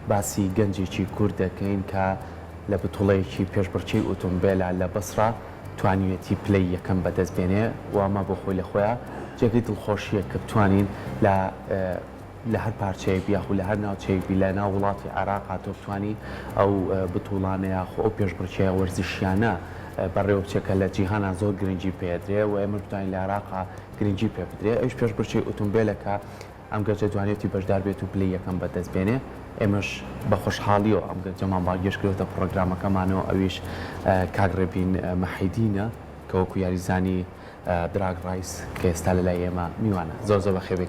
باسی گەنجێکی کورد دەکەین کە لە بتوڵەیەکی پێشبڕکێی ئۆتۆمبیلە لە بەسرا توانیوێتی پلەی یەکەم بەدەست بێنێ و ئەمە بۆ خۆی لە خۆیان جێگەی دڵخۆشیە کە بتوانین لە هەر پارچەیەک یاخود لە هەر ناوچەیەکی لە ناو وڵاتی عێراق هاتۆ بتوانی ئەو بتوڵانە یاخۆ ئەو پێشبڕکێیە وەرزشیانە بەڕێوە بچێکە لە جیهانە زۆر گرنگی پێدرێ و ئێمە بتوانین لە عێراقا گرنگی پێ بدرێ ئەوش پێشبڕکێی ئۆتۆمبیلەکە ئەم گەنجە دوانێتی بەشدار بێت و پلەی یەکەم بەدەست بێنێ ئێمەش بە خۆشحاڵیەوە ئەم جەمان باگەشتکردێتە پرۆگرامەکەمانەوە ئەویش کاگڕێبین مەحیدینە کە وەکو یاریزانی دراگ ڕایس کە ئێستا لە لای ئێمە میوانە زۆر زۆر بەخێوی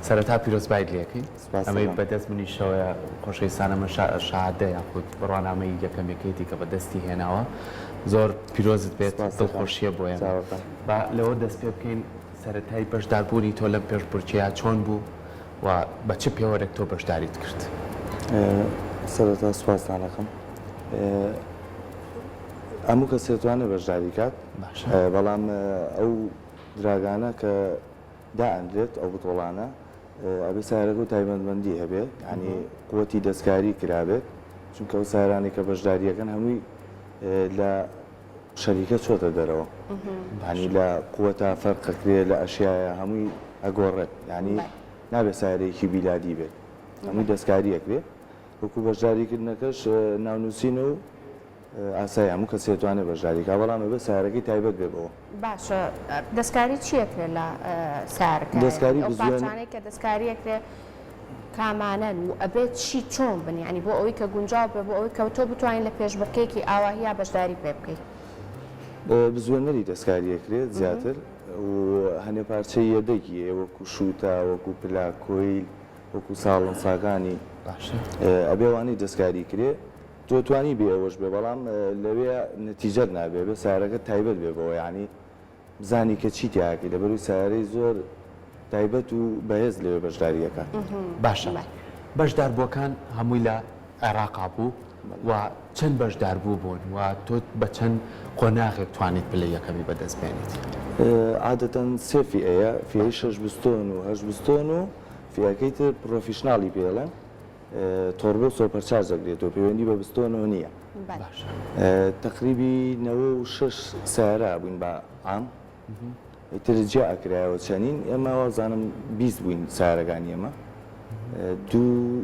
سەرەتا پیرۆزبایت لەکەین ئەمەی بەدەست منیشەوەە خۆشەویستانەمە شادە یاخود بڕوانامەی یەکەمەکەیتی کە بەدەستی هێناوە زۆر پیرۆزت بێت دڵخۆشیە بۆ ئێمە لەوە دەست پێ بکەین سەرەتای بەشداربوونی تۆ لەم پێشبڕکێیە چۆن بوو و بە چ پێوەرێک تۆ بەشداریت کرد سەرەتا سوپاستان دەکەم هەموو کەس دەتوانێت بەشداری کات بەڵام ئەو دراگانە کە دائەندرێت ئەو بتۆڵانە ئەبێ سایرەک و تایبەتمەندی هەبێ ینی قووەتی دەستکاری کرابێت چونکە ئەو سایرانی کە بەشداریەکەن هەمووی لە شەریکە چۆتە دەرەوە ینی لە قووەتە فەرقەکرێ لە ئەشیایە هەمووی ئەگۆڕێت ینی نابێت سایرەیەکی بیلادی بێت هەمووی دەستکاریەکرێ وەکو بەشداریکردنەکەش ناونووسین و ئاسایی هەموو کەس دەتوانێت بەشداریکە بەڵام بە سایرەکەی تایبەت بێ بەوە باشە دەستکاری چیەکرێت لە سارەکە دەستکاری بزوێنەی کە دەستکاریەکرێت کامانەن و ئەبێت چی چۆن بن ینی بۆ ئەوەی کە گونجاو بێ بۆ ئەوەی کە تۆ بتوانین لە پێشبڕکێکی ئاواهیا بەشداری پێ بکەیت بزوێنەری دەستکاریەکرێت زیاتر و هەنێ پارچەی یەدەگی وەکو شوتە وەکو پلاکۆیل وەکو ساڵن ساگانی ئەبێوانی دەستکاری کرێ تۆتوانی بێ ئەوەش بێ بەڵام لەوێ نەتیجەت نابێ بێ سارەکە تایبەت بێ بەوە ینی بزانی کە چی تیاکی لە بەروی سارەی زۆر تایبەت و بەهێز لەوێ بەشداریەکە باشە بەشداربووەکان هەمووی لە عێراقا بوو و چەند بەشدار بوو بوون و تۆ بە چەند قۆناغێک توانیت پلەی یەکەمی بەدەست بێنیت عادەتەن سێ فیئەیە فیەی 6 بستۆن و 8 بستۆن و فیەکەی تر پرۆفیشناڵی پێڵێن تۆربە سۆپەرچارج دەگرێتەوە پەیوەندی بە بستۆنەوە نییە تقریبی 96 سیارە بووین بە عام تر جیا ئەکرایەوە چەنین ئێمە وازانم 20 بووین سیارەکانی ئێمە دوو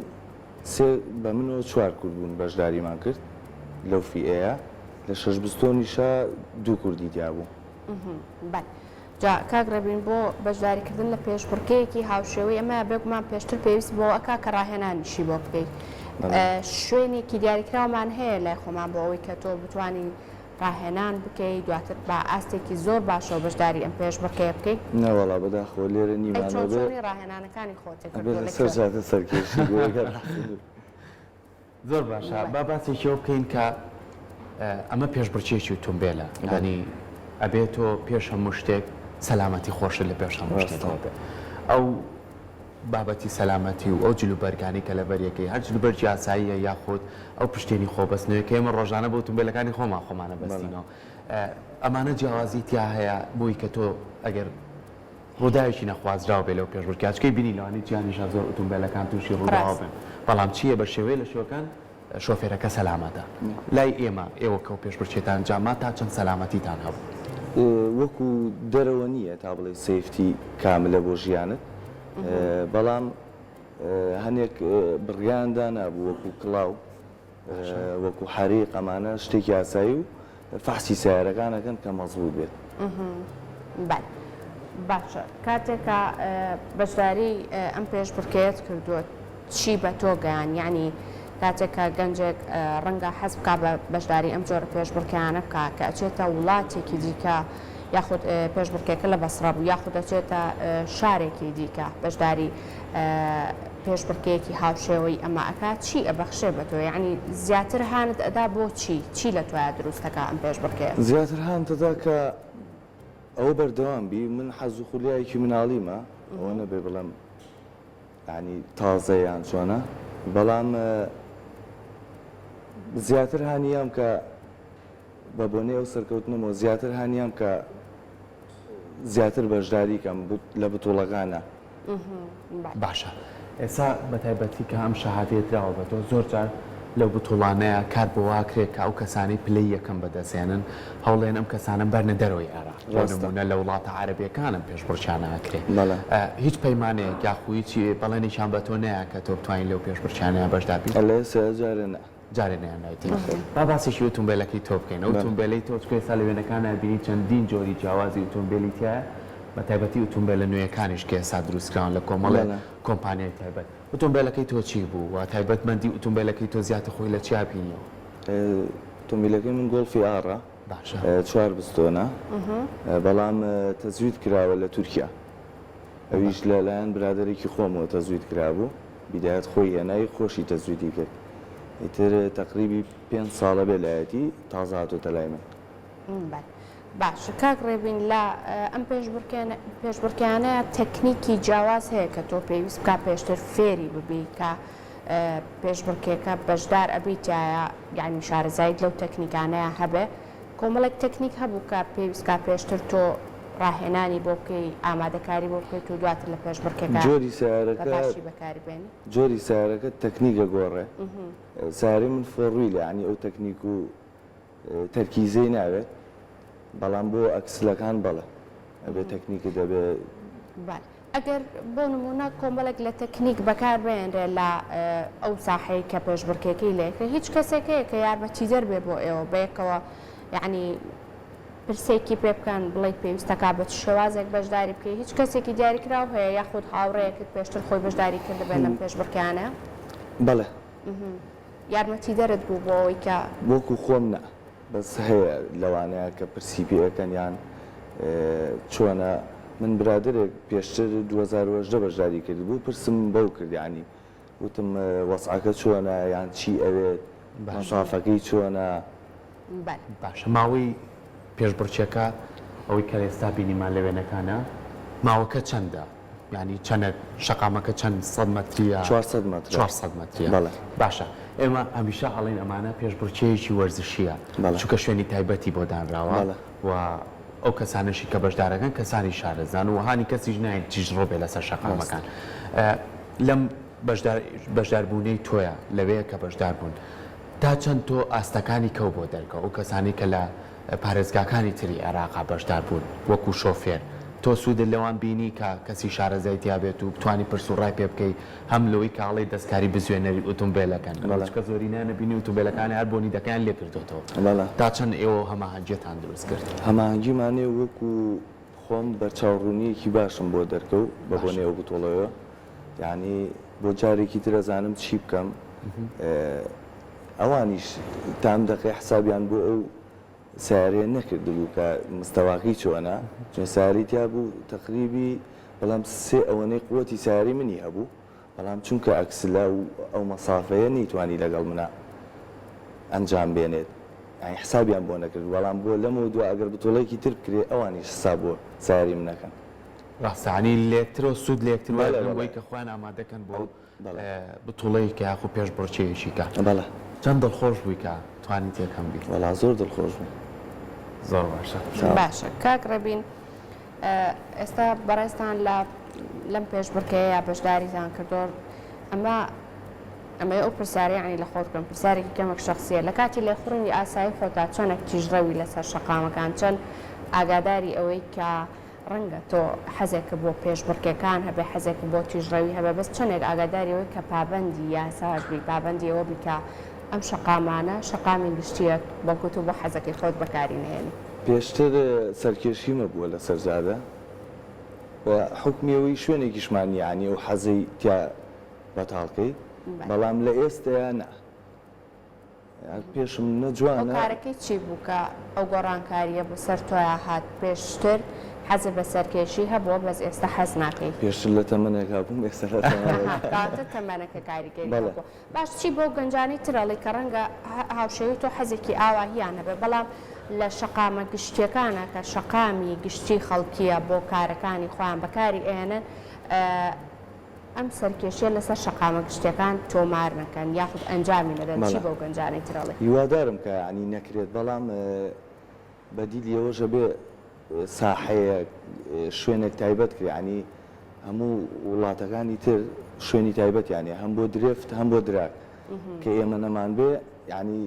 سێ بە منەوە 4 کورد بوون بەشداریمان کرد لەو فیئەیە لە 6 بستۆنیشە 2 کوردی دیا بوو جا کاگڕێبین بۆ بەشداریکردن لە پێشبڕکەیەکی هاوشێوەی ئەمە بێگومان پێشتر پێویست بۆ ئەکا کە ڕاهێنانیشی بۆ بکەیت شوێنێکی دیاریکراومان هەیە لای خۆمان بۆ ئەوەی کە تۆ بتوانین ڕاهێنان بکەیت دواتر بە ئاستێکی زۆر باشەوە بەشداری ئەم پێشبڕکەیە بکەیت نەوەڵا بەداخۆ لێرە نیمانەوە ڕاهێنانەکانی خۆتێک سەرجاتە سەرکێشی زۆر باشە با باسێکیەوە بکەین کە ئەمە پێشبڕکێکی ئۆتۆمبیلە ینی ئەبێت تۆ پێش هەموو شتێک سەلامەتی خۆشە لە پێش هەموو شتێکەوە بێت ئەو بابەتی سەلامەتی و ئەو جلوبەرگانی کە لە بەریەکەی هەر جلوبەرجی یاساییە یاخود ئەو پشتێنی خۆبەستنەوەی کە ئێمە ڕۆژانە بۆ ئۆتۆمبیلەکانی خۆمانە بەستینەوە ئەمانە جیاوازی تیا هەیە بۆی کە تۆ ئەگەر ڕووداوێکی نەخوازراوە بێ لەو پێشبڕکێچکەی بینی لەوانی جیانیشە زۆر ئۆتۆمبیلەکان تووشی ڕووداوە بن بەڵام چییە بە شێوەیە لە شوەکان شۆفێرەکە سەلامەتە لای ئێوە کە و پێشبڕکێتان جاما تا چەند سەلامەتیتان هەبوو وەکو دەرەوە نییە تا بڵێ سیفتی کاملە بۆ ژیانت بەڵام هەنێک بڕیاندا نبوو وەکو کڵاو وەکو حەریق ئەمانە شتێکی یاسایی و فحسی سیارەکانەکەن کە مەزبوط بێت باشە کاتێکە بەشداری ئەم پێشبڕکێت کردووە چی بە تۆ گەیان یعنی کاتێکە گەنجێک ڕەنگە حەز بکە بە بەشداری ئەم جۆرە پێشبڕکەیانە بکە کە ئەچێتە وڵاتێکی دیکە یاخود پێشبڕکێکە لە بەسڕا بوو یاخود ئەچێتە شارێکی دیکە بەشداری پێشبڕکەیەکی هاوشێوەی ئەمە ئەکا چی ئەبەخشێ بە تۆ یعنی زیاتر هانت ئەدا بۆ چی لە تۆە دروستەکە ئەم پێشبڕکەیە زیاتر هانتەدا کە ئەوە بەردەوام بی من حەز و خولیایەکی مناڵیمە ئەوە نەبێ بڵێم ینی تازەیان چۆنە بەڵام زیاتر هانیام کە بە بۆنەی ئەو سەرکەوتنەوە زیاتر هانیام کە زیاتر بەشداری کەم لە بتوڵەکانە باشە ئێستا بە تایبەتی کە ئەم شەهادەیە دراوە بە تۆ زۆر جار لەو بتوڵانەیە کار بۆ واکرێت کە ئەو کەسانی پلەی یەکەم بەدەستێنن هەوڵێن ئەم کەسانە بەرنە دەرەوەی ئارا نمونە لە وڵاتە عەرەبیەکانم پێشبڕکیانەکرێ هیچ پەیمانەیە یاخوی چی بەڵێنێکیان بە تۆ نەیە کە تۆ بتوانین لەو پێشبڕکیانەیە بەشدار بیت جارێ نەیەنایەتی با باسێکی ئۆتۆمبیلەکەی تۆ بکەین ئۆتۆمبیلەی تۆ کوێستا لە وێنەکانە بینی چەندین جۆری جیاوازی ئۆتۆمبیلی تایە بە تایبەتی ئۆتۆمبیلە نوێیەکانیش کە ئێستا دروستکراون لە کۆمەڵێ کۆمپانیای تایبەت ئۆتۆمبیلەکەی تۆ چی بوو و تایبەتمەندی ئۆتۆمبیلەکەی تۆ زیاتر خۆی لە چیا بینیەوە ئۆتۆمبیلەکەی من گۆڵفی ئاڕە چوار بستۆنە بەڵام تەزوید کراوە لە تورکیا ئەویش لەلایەن برادێکی خۆمەوە تەزوید کرابوو بیدایەت خۆی هێنایی خۆشی تەزویدی کرد ئیتر تقریبی 5 ساڵە بێلایەتی تازە هاتۆتە لای من باش کاک ڕێبین لە ئەم پێشبڕکیانەیە تەکنیکی جیاواز هەیە کە تۆ پێویست بکە پێشتر فێری ببی کە پێشبڕکێکە بەشدار ئەبیتایە یعنی شارەزایت لەو تەکنیکانەیە هەبێ کۆمەڵێک تەکنیک هەبوو کە پێویستکە پێشتر تۆ ڕاهێنانی بۆ بکەی ئامادەکاری بۆ بکەیت و دواتر لە پێشبڕکێکە جۆری سیارەکە تەکنیکە گۆڕێ سیارەی من فۆڕویلە ینی ئەو تەکنیک و تەرکیزەی ناوێت بەڵام بۆ ئەکسلەکان بەڵێ ئەبێ تەکنیکە دەبێت ئەگەر بۆ نمونە کۆمەڵێک لە تەکنیک بەکار بێنرێ لە ئەو ساحەیە کە پێشبڕکێکەی لێکە هیچ کەسێکەیە کە یارمەتی دەربێ بۆ ئێوە بەیەکەوە یعنی پرسێکی پێ بکەن بڵێ پێویستەکە بە شێوازێک بەشداری بکەی هیچ کەسێکی دیاریکراو هەیە یاخود هاوڕەیەکت پێشتر خۆی بەشداری کرد بێن لەم پێشبڕکیانە بەڵێ یارمەتی دەرت بوو بۆ ئەوەی کە وەکو خۆم نە بەس هەیە لەوانەیە کە پرسی پێەکەن یان چۆنە من برادێک پێشتر 2010 بەشداری کرد بوو پرسم بەو کردیانی وتم وەسعەکە چۆنە یان چی ئەوێت مەسافەکەی چۆنە باشە ماوەی پێشبڕکێکە ئەوەی کە ئێستا بینیمان لە وێنەکانە ماوەکە چەندە ینی چەندە شەقامەکە چەند 100 مەتریە 400 مەتریە باشە ئێمە هەمیشە هەڵین ئەمانە پێشبڕکێیەکی وەرزشیە چونکە شوێنی تایبەتی بۆ دانراوە و ئەو کەسانشی کە بەشدارەکەن کەسانی شارەزان و هانی کەسیش نایەن تیژڕۆ بێ لەسەر شەقامەکان لەم بەشداربوونەی تۆیە لەوەیە کە بەشدار بوون تا چەند تۆ ئاستەکانی کەو بۆ دەرکە ئەو کەسانی کە لە پارێزگاکانی تری عێراقا بەشدار بوون وەکو شۆفێر تۆ سوودت لەوان بینی کە کەسی شارەزایتیا بێت و بتوانی پرس و ڕای پێ بکەی هەم لەوەی کاڵی دەستکاری بزوێنەری ئۆتۆمبیلەکان کە زۆرینانە بینی ئۆتۆمبیلەکانی هەر بۆنی دەکەیان لێ کردوتەوە تا چەند ئێوە هەماهەنگێتان دروست کرد هەماهەنگیمانێ وەکو خۆم بەرچاوڕوونیەکی باشم بۆ دەرکەوت بە بۆنێ ئەو بتۆڵەوە یعنی بۆ جارێکی تر ئەزانم چی بکەم ئەوانیش تام دەقی حسابیان بۆ ئەو سیارەیە نەکردبوو کە مستەواقی چۆنە چون سیارەیتیا بوو تقریبی بەڵام سێ ئەوەنەی قووەتی سیاری منی هەبوو بەڵام چونکە ئەکسلە و ئەو مەسافەیە نەیتوانی لەگەڵ منە ئەنجام بێنێت ئەی حسابیان بۆ نەکرد بەڵام بۆ لەمەوە دووە ئەگەر بتۆڵێکی تر بکرێ ئەوانیش حساب بۆ سیاری منەکەن ڕاستانی لێکترەوە سوود لێکترەوەی کە خۆیان ئامادەکەن بۆ بتوڵەی کە یاخۆ پێشبڕکێیەکی کە چەند دڵخۆش بووی کە توانیت یەکەم بیت وەڵا زۆر دڵخۆش بوو زۆر باشە باشە کاک ڕەبین ئێستا بەڕێستان لەم پێشبڕکەیە بەشداریتان کردۆ ئەمە ئەو پرسیارەیانی لە خۆت بکەم پرسیارێکی کەمێک شەخسیە لە کاتی لێخوڕنی ئاسایی خۆتا چۆنێک تیژڕەوی لەسەر شەقامەکان چەند ئاگاداری ئەوەی کە ڕەنگە تۆ حەزێکە بۆ پێشبڕکێکان هەبێ حەزێکی بۆ تیژڕەوی هەبێ بەس چۆنێک ئاگاداری ئەوەی کە پابەندی یاساژبی پابەندی ئەوە بیکە ئەم شەقامانە شەقامی گشتیە بەڵکوت و بۆ حەزەکەی خۆت بەکاری نهێنی پێشتر سەرکێشیمە بووە لە سەرجادە حکمیەوەی شوێنێکیشمانی ینی و حەزەی تیا بەتاڵکەی بەڵام لە ئێستایا نە پێشم نەجوانە کارەکەی چی بوو کە ئەو گۆڕانکاریە بۆ سەر تۆیان هات پێشتر حەزە بە سەرکێشی هەبووە بەس ئێستا حەز ناکەی پێشتر لە تەمەنێکا بووم ئێستا تەمەنەکە کاریگەری باش چی بۆ گەنجانی ترەڵی کە ڕەنگە هاوشێوی تۆ حەزێکی ئاواهیان هەبێ بەڵام لە شەقامە گشتیەکانە کە شەقامی گشتی خەڵکیە بۆ کارەکانی خۆیان بەکاری ئێنن ئەم سەرکێشیە لەسەر شەقامە گشتیەکان تۆمار نەکەن یاخود ئەنجامی نەدەن چی بۆ گەنجانی ترەڵی هیوادارم کە ینی نەکرێت بەڵام بەدیلیەوەژە بێ ساحەیە شوێنێک تایبەت کرد ینی هەموو وڵاتەکانی تر شوێنی تایبەتیانێ هەم بۆ درێفت هەم بۆ دراک کە ئێمە نەمان بێ ینی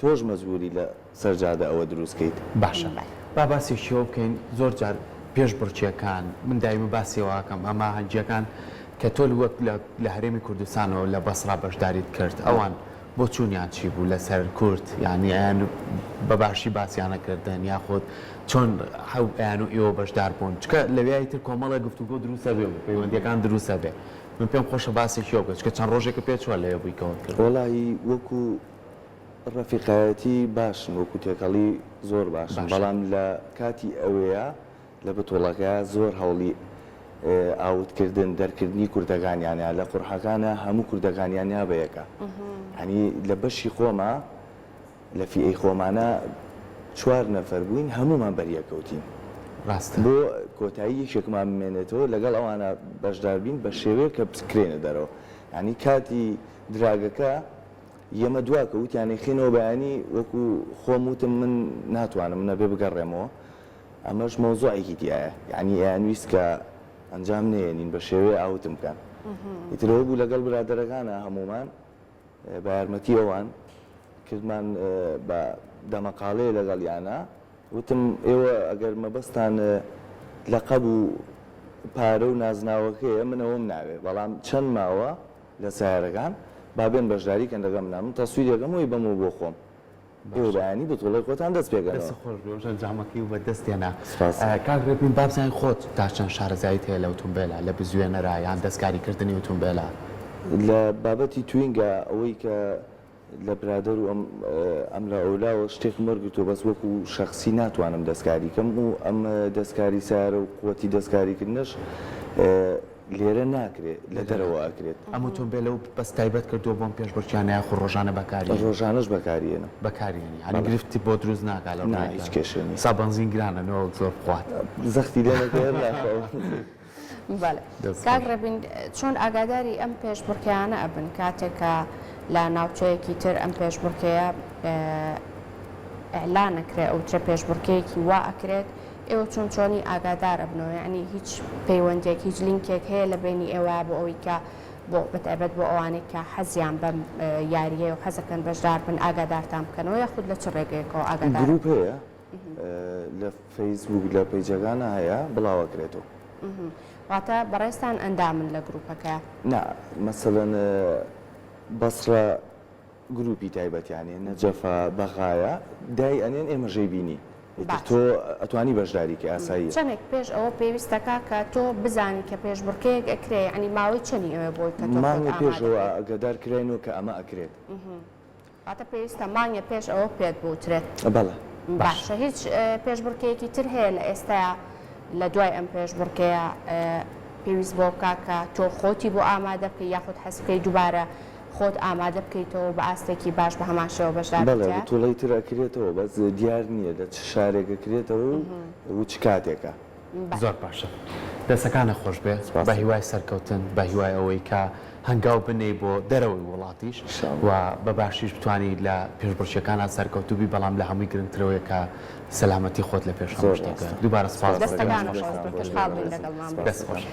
تۆش مەزبوری لە سەرجادە ئەوە دروستکەیت. باشە با باسیشیەوە بکەین زۆر جار پێش بڕچیەکان من دایمە باسیەوەکەم ئەمە هەنجەکان کە تۆ وەک لە هەرێمی کوردستانەوە لە بەسڕا بەشداریت کرد ئەوان بۆ چوونیان چی بوو لەسەر کورد یعنی ئەیان بەباشی باسییانەکردن یاخود چۆن ئەیان و ئێوە بەشدار بوون چکە لەوێی تر کۆمەڵە گفتوگۆ دروستە بێ پەیوەندیەکان دروستە بێ من پێم خۆشە باسێکیەوە بکە چکە چەند ڕۆژێکە پێچوە لەوێ بوویکەوە کرد وەڵی وەکو ڕەفیقایەتی باشن وەکو تێکەڵی زۆر باشن بەڵام لە کاتی ئەوەیە لە بەتۆڵەکە زۆر هەوڵی ئاوتکردن دەرکردنی کوردەکانیانە لە قورحەکانە هەموو کوردەکانیانیا بەیەکە هەنی لە بەشی خۆمە لە فیئەی خۆمانە 4 نەفەر بووین هەمومان بەریەکەوتین ڕاستە بۆ کۆتایی یەکێکمان بمێنێتەوە لەگەڵ ئەوانە بەشدار بین بە شێوەیە کە بسکرێنە دەرەوە ینی کاتی دراگەکە ئێمە دواکە وتیانەی خینەوە بەیانی وەکو خۆم وتم من ناتوانم منە بێ بگەڕێمەوە ئەمەش مۆزوعێکی دیایە یعنی ئەیانویست کە ئەنجام نێنین بە شێوەیە ئاوتم بکەن ئیترەوە بوو لەگەڵ برادەرەکانە هەمومان بە یارمەتی ئەوان کردمان بە دەمەقاڵەیە لەگەڵیانە وتم ئێوە ئەگەر مەبەستان لەقەب و پارە و نازناوەکەیە منەوەم ناوێ بەڵام چەند ماوە لە سیارەکان بابێن بەشداری کەندەکەم نامن تەسویرەکەم وی بەم و بۆ خۆم بۆ بەیانی بەتوڵی خۆتان دەست پێگەنەوە خۆشە جامەکەی و بە دەستێنە کاگرێبین بابزانین خۆت تا چەند شارەزایت هەیە لە ئۆتۆمبیلە لە بزوێنەرە یان دەستکاریکردنی ئۆتۆمبیلە لە بابەتی توینگە ئەوەی کە لە برادر و ئەم لە ئەولاوە شتێکم وەرگتۆ بەس وەکو شخصی ناتوانم دەستکاریکەم و ئەم دەستکاری سارە و قوتی دەستکاریکردنش لێرە ناکرێت لە دەرەوە ئاکرێت ئەم ئۆتۆمبیلە و بەس تایبەت کردووە بۆم پێش بڕچیانە یاخۆ ڕۆژانە بەکاری ڕۆژانەش بەکارێنە بەکارێنی هەنی گرفتی بۆ دروست ناکات لە هیچ کێشێنی سا بەنزین گرانەوە زۆر بخوات زەختی لێ نەکەێت کاک ڕەبین چۆن ئاگاداری ئەم پێشبڕکیانە ئەبن کاتێکە لە ناوچەیەکی تر ئەم پێشبڕکەیە ئەعلان ئەکرێت ئەو چە پێشبڕکەیەکی وا ئەکرێت ئێوە چۆن چۆنی ئاگادارە بنەوە یعنی هیچ پەیوەندێک هیچ لینکێک هەیە لە بینی ئێوە بۆ ئەوەی کە بۆ بەتایبەت بۆ ئەوانێک کە حەزیان بەم یاریە و حەزەکەن بەشدار بن ئاگادارتان بکەنەوە یاخود لە چ ڕێگەیەکەوە ئاگادار گروپ هەیە لە فەیسبوک لە پەیجەکانە هەیە بڵاوەکرێتەوە واتە بەڕێستان ئەندامن لە گروپەکە نا مەسەڵەن بەسرە گروپی تایبەتیانێ نەجەفە بەغایە دای ئەنێن ئێمەژەی بینی تۆ ئەتوانی بەشداری کە ئاساییە چەندێک پێش ئەوە پێویستەکە کە تۆ بزانی کە پێشبڕکەیەک ئەکرێ ینی ماوەی چەندی ئەوێ بۆی کە مانگە پێشەوە ئەگەدار کرێنەوە کە ئەمە ئەکرێت واتە پێویستە مانگە پێش ئەوە پێت بوترێت بەڵێ باشە هیچ پێشبڕکەیەکی تر هەیە لە ئێستاە لە دوای ئەم پێشبڕکەیە پێویست بۆ کاکە تۆ خۆتی بۆ ئامادە بکەی یاخود حەز بکەی دووبارە خۆت ئامادە بکەیتەوە بە ئاستێکی باش بە هەماشەوە بەشدار بەڵێ توڵی تر ئەکرێتەوە بەس دیار نییە لە چ شارێکەکرێتەوە و چ کاتێکە زۆر باشە دەستەکانە خۆش بێ بە هیوای سەرکەوتن بە هیوای ئەوەی کە هەنگاو بنێ بۆ دەرەوەی وڵاتیش و بە باشیش بتوانانی لە پێشبڕچیەکانە سەرکەوتوبی بەڵام لە هەمووی گرنگترەوەی کە سەلامەتی خۆت لە پێش هەموو شتێکە دووبارە سپاس دەستەکانە خۆش بکەش خاڵ بین لەگەڵمان دەست خۆش